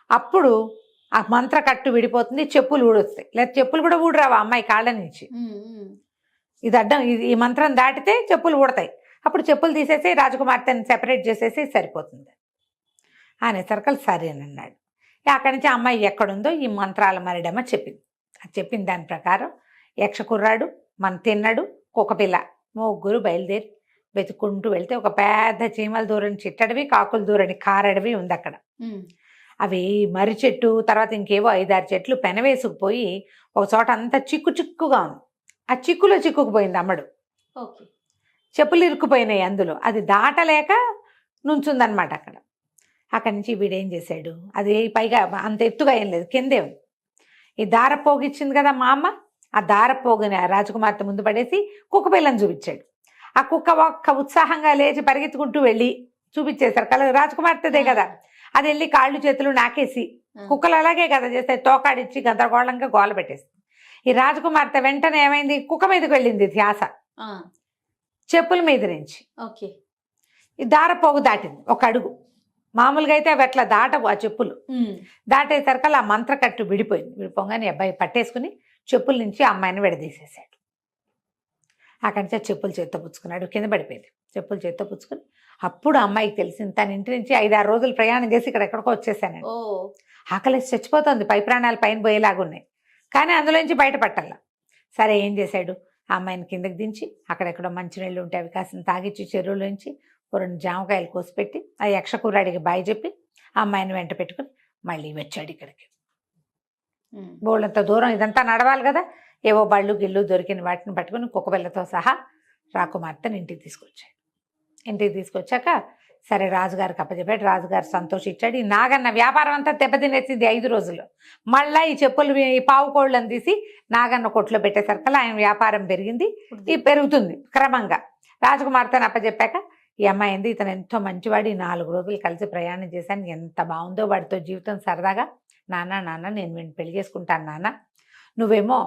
Speaker 2: అప్పుడు ఆ మంత్ర కట్టు విడిపోతుంది, చెప్పులు ఊడొస్తాయి. లేదా చెప్పులు కూడా ఊడరావు ఆ అమ్మాయి కాళ్ళ నుంచి. ఇది అడ్డం, ఈ మంత్రం దాటితే చెప్పులు ఊడతాయి. అప్పుడు చెప్పులు తీసేసి రాజకుమార్తెని సెపరేట్ చేసేసి సరిపోతుంది అనేసరికి సరేనన్నాడు. అక్కడి నుంచి అమ్మాయి ఎక్కడుందో ఈ మంత్రాల మరిడమ్మ చెప్పింది. చెప్పిన దాని ప్రకారం యక్ష కుర్రాడు, మన తిన్నడు, కుక్కపిల్ల 3 బయలుదేరి వెతుక్కుంటూ వెళ్తే ఒక పెద్ద చీమల దూరని చిట్టడివి, కాకుల దూరని కారడివి ఉంది అక్కడ. అవి మర్రి చెట్టు, తర్వాత ఇంకేవో 5-6 చెట్లు పెనవేసుకుపోయి ఒక చోట అంతా చిక్కుగా ఉంది. ఆ చిక్కులో చిక్కుకుపోయింది అమ్మడు. చెప్పులు ఇరుక్కుపోయినాయి అందులో, అది దాటలేక నుంచుందనమాట అక్కడ. అక్కడి నుంచి వీడేం చేశాడు, అది పైగా అంత ఎత్తుగా ఏం లేదు, కిందే ఉంది. ఈ దారపోగు ఇచ్చింది కదా మా అమ్మ, ఆ దారపోగుని ఆ రాజకుమార్తె ముందు పడేసి కుక్క పిల్లని చూపించాడు. ఆ కుక్క ఒక్క ఉత్సాహంగా లేచి పరిగెత్తుకుంటూ వెళ్ళి చూపించేశారు. రాజకుమార్తెదే కదా, అది వెళ్ళి కాళ్ళు చేతులు నాకేసి, కుక్కలు అలాగే కదా చేస్తే, తోకాడిచ్చి గందరగోళంగా గోల పెట్టేసి, ఈ రాజకుమార్తె వెంటనే ఏమైంది, కుక్క మీదకి వెళ్ళింది ధ్యాస, చెప్పుల మీద నుంచి.
Speaker 1: ఓకే.
Speaker 2: ఈ దారపోగు దాటింది ఒక అడుగు. మామూలుగా అయితే అవి అట్లా దాటవు ఆ చెప్పులు. దాటేసరికల్లా ఆ మంత్రకట్టు విడిపోయింది. విడిపోగానే అబ్బాయి పట్టేసుకుని చెప్పుల నుంచి అమ్మాయిని విడదీసేసాడు. అక్కడి నుంచి ఆ చెప్పులు చేత్తో పుచ్చుకున్నాడు, కింద పడిపోయింది. చెప్పులు చేత్తో పుచ్చుకుని అప్పుడు అమ్మాయికి తెలిసింది, తన ఇంటి నుంచి 5-6 రోజులు ప్రయాణం చేసి ఇక్కడ ఎక్కడికో వచ్చేసానండి. ఆకలేసి చచ్చిపోతుంది, పై ప్రాణాలు పైన పోయేలాగా ఉన్నాయి, కానీ అందులోంచి బయటపట్టాల. సరే ఏం చేశాడు, ఆ అమ్మాయిని కిందకి దించి అక్కడెక్కడో మంచినీళ్ళు ఉంటే అవి కాసిన తాగిచ్చి చెరువులోంచి 2 జామకాయలు కోసిపెట్టి ఆ యక్షకూరాడికి బాయ్ చెప్పి ఆ అమ్మాయిని వెంట పెట్టుకుని మళ్ళీ వచ్చాడు ఇక్కడికి. బోళ్ళంత దూరం ఇదంతా నడవాలి కదా, ఏవో బళ్ళు గిళ్ళు దొరికిన వాటిని పట్టుకుని కుక్కపిల్లతో సహా రాకుమార్తెని ఇంటికి తీసుకొచ్చాడు. ఇంటికి తీసుకొచ్చాక సరే రాజుగారికి అప్పచెప్పాడు. రాజుగారు సంతోషించాడు. ఈ నాగన్న వ్యాపారం అంతా దెబ్బతినేసింది 5 రోజుల్లో. మళ్ళీ ఈ చెప్పులు ఈ పావు కోళ్ళని తీసి నాగన్న కొట్లో పెట్టేసరికల్లా ఆయన వ్యాపారం పెరిగింది, ఇది పెరుగుతుంది క్రమంగా. రాజకుమార్తెని అప్పచెప్పాక ఈ అమ్మాయి ఏంది, ఇతను ఎంతో మంచివాడు, ఈ 4 రోజులు కలిసి ప్రయాణం చేశాను, ఎంత బాగుందో వాడితో జీవితం సరదాగా. నాన్న నేను వీడిని పెళ్లి చేసుకుంటాను నాన్న, నువ్వేమో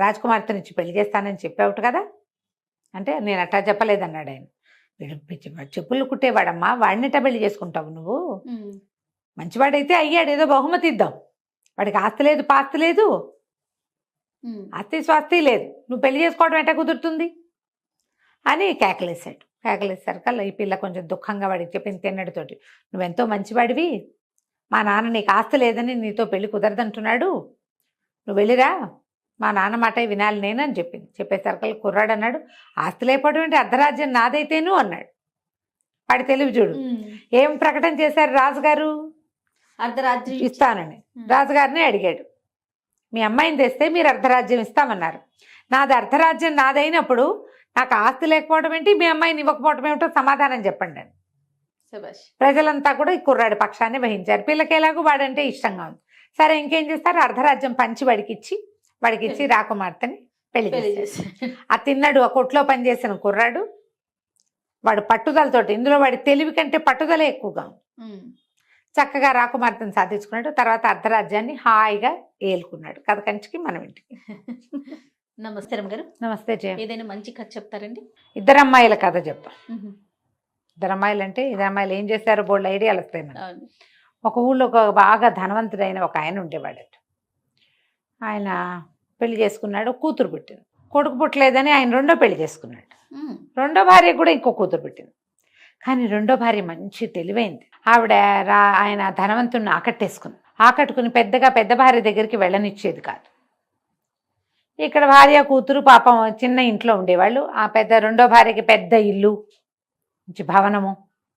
Speaker 2: రాజకుమార్తెని ఇచ్చి పెళ్లి చేస్తానని చెప్పావుట కదా అంటే, నేను అట్టా చెప్పలేదన్నాడు ఆయన. వీడు చెప్పులు కుట్టేవాడమ్మా, వాడినిట పెళ్లి చేసుకుంటావు నువ్వు, మంచివాడైతే అయ్యాడు, ఏదో బహుమతి ఇద్దాం, వాడికి ఆస్తి లేదు పాస్తి లేదు, ఆస్తి స్వాస్తి లేదు, నువ్వు పెళ్లి చేసుకోవడం ఎట్ట కుదురుతుంది అని కేకలేశాడు. కేకలేసరికల్లా ఈ పిల్ల కొంచెం దుఃఖంగా వాడికి చెప్పింది తిన్నడితోటి, నువ్వెంతో మంచివాడివి, మా నాన్న నీకు ఆస్తి లేదని నీతో పెళ్లి కుదరదంటున్నాడు, నువ్వు వెళ్ళిరా, మా నాన్న మాట వినాలి నేను అని చెప్పింది. చెప్పేసరికల్లా కుర్రాడు అన్నాడు, ఆస్తి లేకపోవడం అంటే అర్ధరాజ్యం నాదైతేను అన్నాడు. వాడి తెలివి చూడు. ఏం ప్రకటన చేశారు రాజుగారు,
Speaker 1: అర్ధరాజ్యం
Speaker 2: ఇస్తానని రాజుగారిని అడిగాడు. మీ అమ్మాయిని తెస్తే మీరు అర్ధరాజ్యం ఇస్తామన్నారు, నాది అర్ధరాజ్యం నాదైనప్పుడు నాకు ఆస్తి లేకపోవడం ఏంటి, మీ అమ్మాయిని ఇవ్వకపోవడం ఏమిటో సమాధానం చెప్పండి అని. ప్రజలంతా కూడా ఈ కుర్రాడి పక్షాన్ని వహించారు. పిల్లకి ఎలాగో వాడంటే ఇష్టంగా ఉంది. సరే ఇంకేం చేస్తారు, అర్ధరాజ్యం పంచి వాడికి ఇచ్చి రాకుమార్తెని పెళ్లి చేశారు. ఆ తిన్నాడు, ఆ కొట్లో పనిచేసిన కుర్రాడు, వాడు పట్టుదలతోటి, ఇందులో వాడి తెలివి కంటే పట్టుదలే ఎక్కువగా ఉంది, చక్కగా రాకుమార్తెను సాధించుకున్నాడు. తర్వాత అర్ధరాజ్యాన్ని హాయిగా ఏలుకున్నాడు. కథ కంచికి మనం ఇంటికి.
Speaker 1: నమస్తే రమ్మగారు.
Speaker 2: నమస్తే జయ.
Speaker 1: ఏదైనా మంచి కథ చెప్తారండి?
Speaker 2: 2 అమ్మాయిల కథ చెప్తాం. 2 అమ్మాయిలు అంటే 2 అమ్మాయిలు ఏం చేశారో బోల్డ్ ఐడియాలు వస్తాయి మనకి. ఒక ఊళ్ళో ఒక బాగా ధనవంతుడైన ఒక ఆయన ఉండేవాడట. ఆయన పెళ్లి చేసుకున్నాడు, కూతురు పుట్టింది. కొడుకు పుట్టలేదని ఆయన 2వ పెళ్లి చేసుకున్నాడు. 2వ భార్య కూడా ఇంకో కూతురు పుట్టింది. కానీ 2వ భార్య మంచి తెలివైంది. ఆవిడ ఆయన ధనవంతుడిని ఆకట్టుకుని పెద్ద భార్య దగ్గరికి వెళ్ళనిచ్చేది కాదు. ఇక్కడ భార్య కూతురు పాపం చిన్న ఇంట్లో ఉండేవాళ్ళు. ఆ 2వ భార్యకి పెద్ద ఇల్లు, మంచి భవనము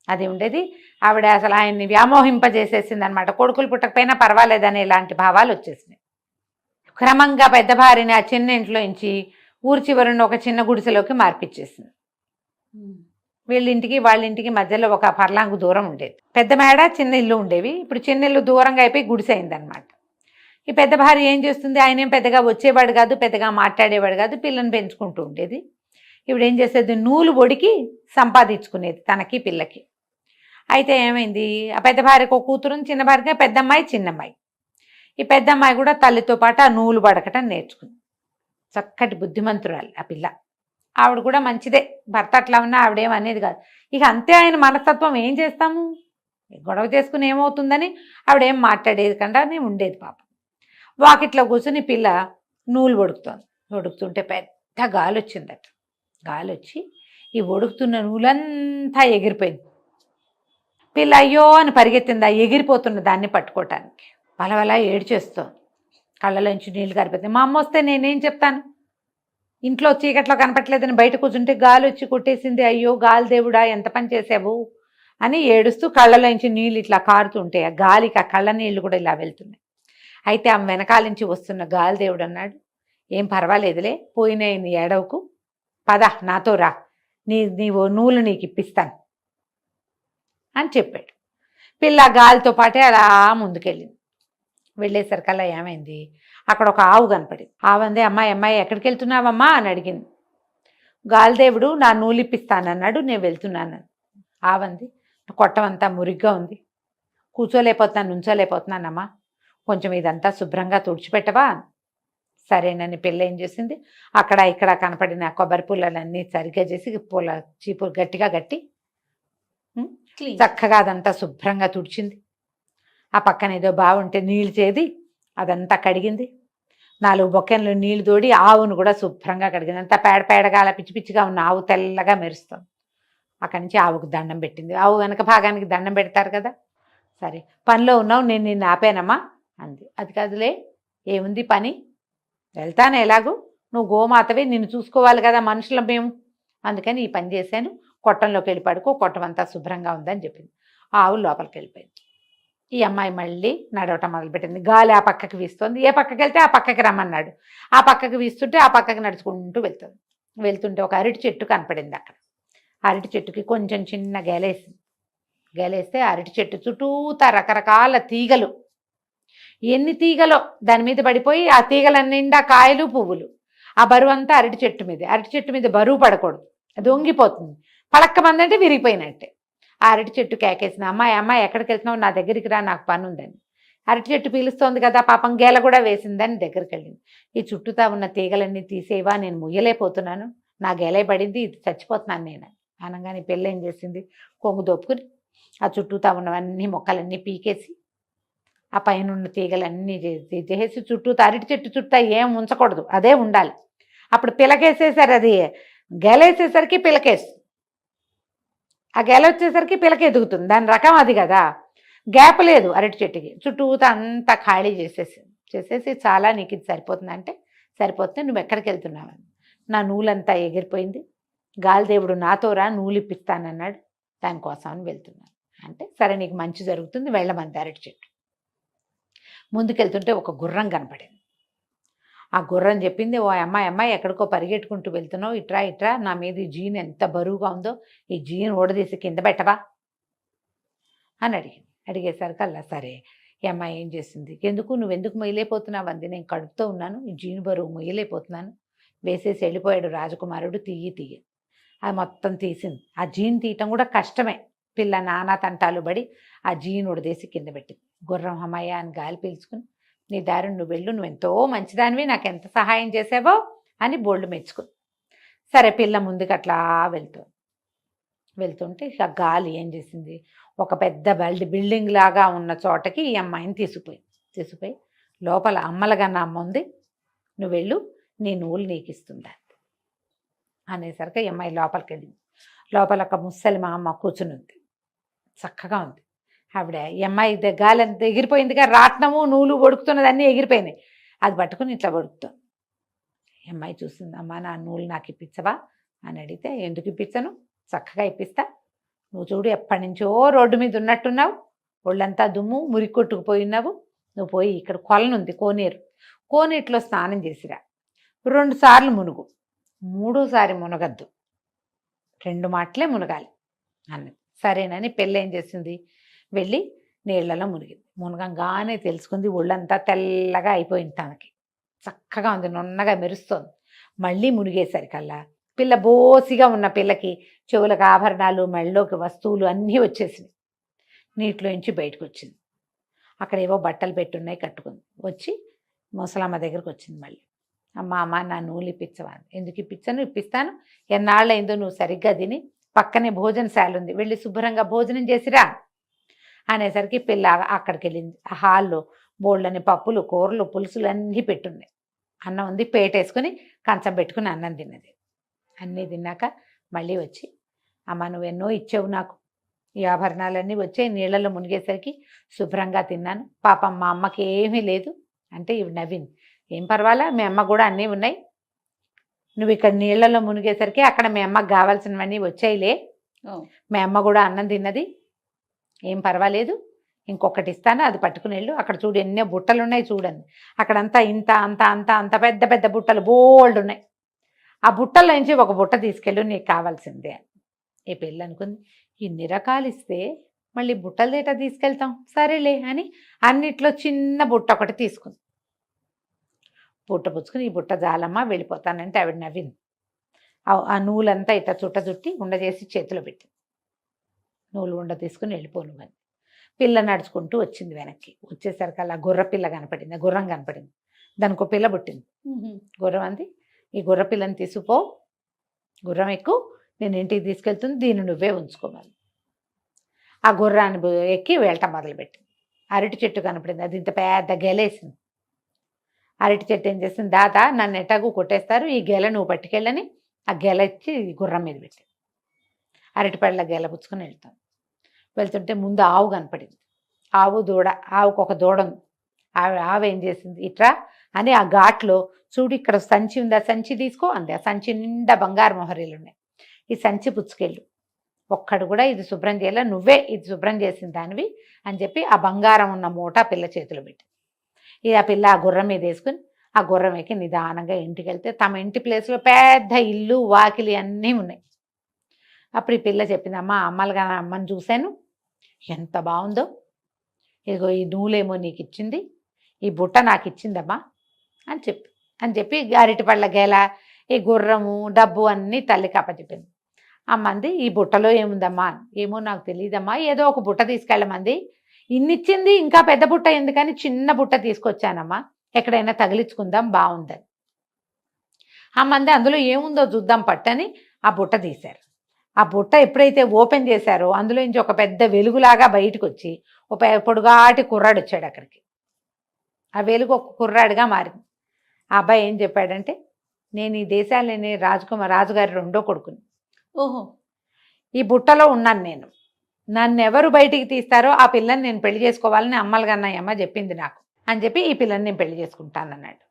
Speaker 2: అది ఉండేది. ఆవిడ అసలు ఆయన్ని వ్యామోహింపజేసేసింది అనమాట. కొడుకులు పుట్టకపోయినా పర్వాలేదని ఇలాంటి భావాలు వచ్చేసినాయి. క్రమంగా పెద్ద భార్యని ఆ చిన్న ఇంట్లో నుంచి ఊరి చివరిన ఒక చిన్న గుడిసెలోకి మార్పిచ్చేసింది. వీళ్ళింటికి వాళ్ళింటికి మధ్యలో ఒక పర్లాంగు దూరం ఉండేది. పెద్ద మేడ చిన్న ఇల్లు ఉండేవి. ఇప్పుడు చిన్న ఇల్లు దూరంగా అయిపోయి గుడిసె అయిందనమాట. ఈ పెద్ద భార్య ఏం చేస్తుంది, ఆయన ఏం పెద్దగా వచ్చేవాడు కాదు, పెద్దగా మాట్లాడేవాడు కాదు, పిల్లని పెంచుకుంటూ ఉండేది. ఇప్పుడు ఏం చేసేది, నూలు ఒడికి సంపాదించుకునేది తనకి పిల్లకి. అయితే ఏమైంది, ఆ పెద్ద భార్యకు ఒక కూతురు, చిన్న భార్యకి పెద్దమ్మాయి చిన్నమ్మాయి. ఈ పెద్దమ్మాయి కూడా తల్లితో పాటు ఆ నూలు పడకటం నేర్చుకుంది. చక్కటి బుద్ధిమంతురాలు ఆ పిల్ల. ఆవిడ కూడా మంచిదే, భర్త అట్లా ఉన్నా ఆవిడేం అనేది కాదు. ఇక అంతే ఆయన మనస్తత్వం, ఏం చేస్తాము, గొడవ చేసుకుని ఏమవుతుందని ఆవిడేం మాట్లాడేది కంటే ఉండేది. పాపం వాకిట్లో కూర్చుని పిల్ల నూలు ఒడుకుతుంటే పెద్ద గాలి వచ్చిందట. గాలి వచ్చి ఈ ఒడుకుతున్న నూలంతా ఎగిరిపోయింది. పిల్ల అయ్యో అని పరిగెత్తింది ఆ ఎగిరిపోతున్న దాన్ని పట్టుకోవటానికి. పలవలా ఏడ్చేస్తోంది, కళ్ళలోంచి నీళ్ళు గారిపోతుంది. మా అమ్మ వస్తే నేనేం చెప్తాను, ఇంట్లో చీకట్లో కనపట్లేదని బయట కూర్చుంటే గాలి వచ్చి కొట్టేసింది, అయ్యో గాలి దేవుడా ఎంత పని చేసావు అని ఏడుస్తూ కళ్ళలోంచి నీళ్ళు ఇట్లా కారుతుంటే ఆ గాలికి ఆ కళ్ళ నీళ్ళు కూడా ఇలా వెళ్తున్నాయి. అయితే ఆమె వెనకాల నుంచి వస్తున్న గాలి దేవుడు అన్నాడు, ఏం పర్వాలేదులే, పోయిన నీ ఏడవకు, పద నాతో రా, నీవు నూలు నీకు ఇప్పిస్తాను అని చెప్పాడు. పిల్ల గాలితో పాటే అలా ముందుకెళ్ళింది. వెళ్ళేసరికల్లా ఏమైంది, అక్కడ ఒక ఆవు కనపడింది. ఆవంది, అమ్మాయి అమ్మాయి ఎక్కడికి వెళ్తున్నావమ్మా అని అడిగింది. గాలిదేవుడు నా నూలిప్పిస్తానన్నాడు, నేను వెళ్తున్నాను. ఆవంది, కొట్టమంతా మురిగ్గా ఉంది, కూర్చోలేకపోతున్నాను, నుంచోలేకపోతున్నానమ్మా, కొంచెం ఇదంతా శుభ్రంగా తుడిచిపెట్టవా. సరేనని పిల్ల ఏం చేసింది, అక్కడ ఇక్కడ కనపడిన కొబ్బరి పుల్లలన్నీ సరిగ్గా చేసి పూల చీపు గట్టిగా గట్టి చక్కగా అదంతా శుభ్రంగా తుడిచింది. ఆ పక్కన ఏదో బాగుంటే నీళ్ళు చేది అదంతా కడిగింది. 4 బొక్కెన్లు నీళ్లు తోడి ఆవును కూడా శుభ్రంగా కడిగింది. అంతా పేడ పేడగా అలా పిచ్చి పిచ్చిగా ఉన్న ఆవు తెల్లగా మెరుస్తుంది. అక్కడి నుంచి ఆవుకు దండం పెట్టింది. ఆవు వెనక భాగానికి దండం పెడతారు కదా. సరే, పనిలో ఉన్నావు, నేను నిన్ను ఆపానమ్మా అంది. అది కాదులే, ఏముంది పని, వెళ్తాను ఎలాగూ, నువ్వు గోమాతవే, నిన్ను చూసుకోవాలి కదా మనుషులం మేము, అందుకని ఈ పని చేశాను, కొట్టంలోకి వెళ్ళి పడుకో, కొట్టం అంతా శుభ్రంగా ఉందని చెప్పింది. ఆవు లోపలికి వెళ్ళిపోయింది. ఈ అమ్మాయి మళ్ళీ నడవటం మొదలుపెట్టింది. గాలి ఆ పక్కకి వీస్తుంది, ఏ పక్కకి వెళ్తే ఆ పక్కకి రమ్మన్నాడు. ఆ పక్కకి వీస్తుంటే ఆ పక్కకి నడుచుకుంటూ వెళ్తుంది. వెళ్తుంటే ఒక అరటి చెట్టు కనపడింది. అక్కడ అరటి చెట్టుకి కొంచెం చిన్న గెలేసింది. గెలేస్తే అరటి చెట్టు చుట్టూతా రకరకాల తీగలు, ఎన్ని తీగలో దాని మీద పడిపోయి ఆ తీగలన్నిండా కాయలు పువ్వులు. ఆ బరువు అంతా అరటి చెట్టు మీద. అరటి చెట్టు మీద బరువు పడకూడదు, అది వంగిపోతుంది, పలక్కమందంటే విరిగిపోయినట్టే. ఆ అరటి చెట్టు కేకేసిన, అమ్మాయి అమ్మాయి ఎక్కడికి వెళ్తున్నావు, నా దగ్గరికి రా, నాకు పని ఉందని. అరటి చెట్టు పీలుస్తోంది కదా పాపం, గేల కూడా వేసిందని దగ్గరికి వెళ్ళింది. ఈ చుట్టూతా ఉన్న తీగలన్నీ తీసేవా, నేను ముయ్యలేకపోతున్నాను, నా గేలే పడింది, ఇది చచ్చిపోతున్నాను నేను అనగానే పిల్ల ఏం చేసింది, కొంగు దొప్పుకుని ఆ చుట్టూతా ఉన్నవన్నీ మొక్కలన్నీ పీకేసి ఆ పైన ఉన్న తీగలన్నీ చేసి చుట్టూతా అరటి చెట్టు చుట్టూ ఏం ఉంచకూడదు, అదే ఉండాలి. అప్పుడు పిలకేసేసారు, అది గెలేసేసరికి పిలకేస్తుంది, ఆ గెల వచ్చేసరికి పిలక ఎదుగుతుంది, దాని రకం అది కదా. గ్యాప్ లేదు అరటి చెట్టుకి, చుట్టూతా అంతా ఖాళీ చేసేసి చాలా నీకు ఇది సరిపోతుందంటే, సరిపోతుంది, నువ్వు ఎక్కడికి వెళ్తున్నావని. నా నూలంతా ఎగిరిపోయింది, గాలిదేవుడు నాతో రా, నూలు ఇప్పిస్తానన్నాడు, దానికోసం అని వెళ్తున్నాను అంటే, సరే నీకు మంచి జరుగుతుంది, వెళ్ళమంది అరటి చెట్టు. ముందుకెళ్తుంటే ఒక గుర్రం కనపడింది. ఆ గుర్రం చెప్పింది, ఓ అమ్మాయి అమ్మాయి ఎక్కడికో పరిగెట్టుకుంటూ వెళ్తున్నావు, ఇట్రా ఇట్రా, నా మీద ఈ జీన్ ఎంత బరువుగా ఉందో, ఈ జీన్ ఓడదీసి కింద పెట్టవా అని అడిగింది. అడిగేసరికల్లా సరే, ఈ అమ్మాయి ఏం చేసింది, నువ్వెందుకు మొయ్యలేకపోతున్నావు అంది. నేను కడుపుతో ఉన్నాను, ఈ జీన్ బరువు మొయ్యలేకపోతున్నాను, వేసేసి వెళ్ళిపోయాడు రాజకుమారుడు, తీయి అది మొత్తం తీసింది. ఆ జీన్ తీయటం కూడా కష్టమే, పిల్ల నానా తంటాలు పడి ఆ జీన్ ఉడదేసి కింద పెట్టింది. గుర్రం అమ్మాయి అని గాలి పీల్చుకుని, నీ దారి నువ్వు వెళ్ళు, నువ్వు ఎంతో మంచిదానివి, నాకు ఎంత సహాయం చేసావో అని బోల్డ్ మెచ్చుకుంది. సరే, పిల్ల ముందుకు అట్లా వెళ్తుంటే ఇక గాలి ఏం చేసింది, ఒక పెద్ద బిల్డింగ్ లాగా ఉన్న చోటకి ఈ అమ్మాయిని తీసుకుపోయి లోపల అమ్మలగన్న అమ్మ ఉంది, నువ్వు వెళ్ళు, నీ నూలు నీకు ఇస్తుందా అనేసరికి ఈ అమ్మాయి లోపలికి వెళ్ళింది. లోపల ఒక ముసలి మా అమ్మ కూర్చుని ఉంది, చక్కగా ఉంది ఆవిడ. ఈ అమ్మాయి గాలి అంత ఎగిరిపోయిందిగా, రాట్నము నూలు వడుకుతున్నది అన్నీ ఎగిరిపోయినాయి, అది పట్టుకుని ఇట్లా వడుకుతుంది. ఈ అమ్మాయి చూసింది, అమ్మ నా నూలు నాకు ఇప్పించవా అని అడిగితే, ఎందుకు ఇప్పించను, చక్కగా ఇప్పిస్తా, నువ్వు చూడు ఎప్పటి నుంచో రోడ్డు మీద ఉన్నట్టున్నావు, ఒళ్ళంతా దుమ్ము మురికి కొట్టుకుపోయినావు, నువ్వు పోయి ఇక్కడ కొలనుంది కోనేరులో స్నానం చేసిరా, 2 సార్లు మునుగు, 3సారి మునగద్దు, 2 మాటలే మునగాలి అన్నది. సరేనని పెళ్ళి ఏం చేసింది, వెళ్ళి నీళ్లలో మునగంగానే తెలుసుకుంది, ఒళ్ళంతా తెల్లగా అయిపోయింది, తనకి చక్కగా ఉంది, నున్నగా మెరుస్తోంది. మళ్ళీ మునిగేసరికల్లా పిల్ల బోసిగా ఉన్న పిల్లకి చెవులకు ఆభరణాలు, మెళ్ళలోకి వస్తువులు అన్నీ వచ్చేసినాయి. నీటిలోంచి బయటకు వచ్చింది. అక్కడ ఏవో బట్టలు పెట్టున్నాయి, కట్టుకుంది. వచ్చి ముసలమ్మ దగ్గరకు వచ్చింది. మళ్ళీ అమ్మ నా నూలు ఇప్పించవా, ఎందుకు ఇప్పించాను, ఇప్పిస్తాను, ఎన్నాళ్ళైందో నువ్వు సరిగ్గా తిని, పక్కనే భోజనశాల ఉంది, వెళ్ళి శుభ్రంగా భోజనం చేసిరా అనేసరికి పిల్ల అక్కడికి వెళ్ళింది. ఆ హాల్లో బోళ్ళని పప్పులు, కూరలు, పులుసులు అన్నీ పెట్టున్నాయి. అన్నం ఉంది, పేటేసుకుని కంచం పెట్టుకుని అన్నం తిన్నది. అన్నీ తిన్నాక మళ్ళీ వచ్చి, అమ్మ నువ్వెన్నో ఇచ్చావు నాకు, ఈ ఆభరణాలన్నీ వచ్చాయి, నీళ్ళలో మునిగేసరికి శుభ్రంగా తిన్నాను, పాపం మా అమ్మకి ఏమీ లేదు అంటే ఇవి నవ్వింది. ఏం పర్వాలా, మీ అమ్మ కూడా అన్నీ ఉన్నాయి, నువ్వు ఇక్కడ నీళ్లలో మునిగేసరికి అక్కడ మీ అమ్మకి కావాల్సినవన్నీ వచ్చాయిలే, మీ అమ్మ కూడా అన్నం తిన్నది, ఏం పర్వాలేదు, ఇంకొకటి ఇస్తాను, అది పట్టుకుని వెళ్ళు, అక్కడ చూడు ఎన్నో బుట్టలు ఉన్నాయి చూడండి, అక్కడంతా ఇంత అంత అంత అంత పెద్ద పెద్ద బుట్టలు బోల్డ్ ఉన్నాయి, ఆ బుట్టల నుంచి ఒక బుట్ట తీసుకెళ్ళు, నీకు కావాల్సిందే అని. ఈ పిల్ల అనుకుంది, ఇన్ని రకాలు ఇస్తే మళ్ళీ బుట్టలు దేటా తీసుకెళ్తాం, సరేలే అని అన్నిట్లో చిన్న బుట్ట ఒకటి తీసుకుంది. బుట్ట పుచ్చుకుని ఈ బుట్ట జాలమ్మ వెళ్ళిపోతానంటే ఆవిడ నవ్వింది. ఆ నూలంతా ఇట్లా చుట్ట చుట్టి ఉండ చేసి చేతిలో పెట్టింది. నూలు ఉండ తీసుకుని వెళ్ళిపోను అని పిల్ల నడుచుకుంటూ వచ్చింది. వెనక్కి వచ్చేసరికి అలా గుర్ర పిల్ల కనపడింది, గుర్రం కనపడింది. దానికి ఒక పిల్ల పుట్టింది. గుర్రం అంది, ఈ గుర్ర పిల్లని తీసుకుపో, గుర్రం ఎక్కువ, నేను ఇంటికి తీసుకెళ్తుంది, దీన్ని నువ్వే ఉంచుకోమని. ఆ గుర్రాన్ని ఎక్కి వెళ్ళటం మొదలుపెట్టింది. అరటి చెట్టు కనపడింది, అది ఇంత పెద్ద గెలేసింది. అరటి చెట్టు ఏం చేసింది, దాత నన్ను ఎటాగు కొట్టేస్తారు, ఈ గెల నువ్వు పట్టుకెళ్ళని ఆ గెల ఇచ్చి గుర్రం మీద పెట్టింది. అరటి పళ్ళ గెల పుచ్చుకొని వెళ్తుంటే ముందు ఆవు కనపడింది. ఆవు దూడ, ఆవుకు ఒక దూడ ఉంది. ఆవు ఏం చేసింది, ఇట్రా అని ఆ ఘాట్లో చూడు ఇక్కడ సంచి ఉంది, ఆ సంచి తీసుకో అంది. ఆ సంచి నిండా బంగారు మొహరీలు ఉన్నాయి, ఈ సంచి పుచ్చుకెళ్ళు, ఒక్కడు కూడా ఇది శుభ్రం చేయాల, నువ్వే ఇది శుభ్రం చేసిన దానివి అని చెప్పి ఆ బంగారం ఉన్న మూట ఆ పిల్ల చేతిలో పెట్టి ఆ పిల్ల ఆ గుర్రం మీద వేసుకుని ఆ గుర్రం ఎక్కి నిదానంగా ఇంటికి వెళ్తే తమ ఇంటి ప్లేస్లో పెద్ద ఇల్లు వాకిలి అన్నీ ఉన్నాయి. అప్పుడు ఈ పిల్ల చెప్పింది, అమ్మలుగా అమ్మని చూశాను, ఎంత బాగుందో, ఇదిగో ఈ నూలేమో నీకు ఇచ్చింది, ఈ బుట్ట నాకు ఇచ్చిందమ్మా అని చెప్పి అరటి పళ్ళ గెల, ఈ గుర్రము డబ్బు అన్నీ తల్లికి అప్పచెప్పింది. అమ్మంది, ఈ బుట్టలో ఏముందమ్మా, ఏమో నాకు తెలియదమ్మా, ఏదో ఒక బుట్ట తీసుకెళ్ళమంది, ఇన్నిచ్చింది, ఇంకా పెద్ద బుట్ట ఎందుకని చిన్న బుట్ట తీసుకొచ్చానమ్మా, ఎక్కడైనా తగిలించుకుందాం బాగుందని. అమ్మంది, అందులో ఏముందో చూద్దాం పట్టని ఆ బుట్ట తీశారు. ఆ బుట్ట ఎప్పుడైతే ఓపెన్ చేశారో అందులో నుంచి ఒక పెద్ద వెలుగులాగా బయటకు వచ్చి ఒక పొడుగాటి కుర్రాడు వచ్చాడు అక్కడికి. ఆ వెలుగు ఒక కుర్రాడుగా మారింది. ఆ అబ్బాయి ఏం చెప్పాడంటే, నేను ఈ దేశాలని రాజుగారి రెండో కొడుకుని,
Speaker 1: ఓహో,
Speaker 2: ఈ బుట్టలో ఉన్నాను నేను, నన్ను ఎవరు బయటికి తీస్తారో ఆ పిల్లని నేను పెళ్లి చేసుకోవాలని అమ్మలుగన్నయ్యమ్మ చెప్పింది నాకు అని చెప్పి ఈ పిల్లని నేను పెళ్లి చేసుకుంటానన్నాడు.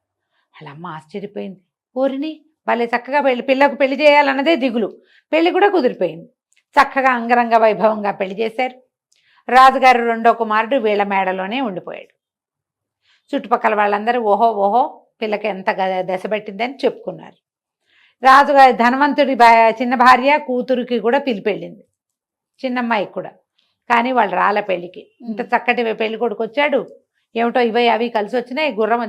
Speaker 2: వాళ్ళ అమ్మ ఆశ్చర్యపోయింది. ఓరిని భలే చక్కగా పిల్లకు పెళ్లి చేయాలన్నదే దిగులు, పెళ్లి కూడా కుదిరిపోయింది. చక్కగా అంగరంగ వైభవంగా పెళ్లి చేశారు. రాజుగారు రెండో కుమారుడు వీళ్ళ మేడలోనే ఉండిపోయాడు. చుట్టుపక్కల వాళ్ళందరూ ఓహో పిల్లకి ఎంత దశ పెట్టిందని చెప్పుకున్నారు. రాజుగారి ధనవంతుడి చిన్న భార్య కూతురికి కూడా పిలిపెళ్ళింది, చిన్నమ్మాయికి కూడా. కానీ వాళ్ళు రాలే పెళ్ళికి. ఇంత చక్కటి పెళ్లి కొడుకు వచ్చాడు, ఏమిటో ఇవి అవి కలిసి వచ్చినాయి, గుర్రం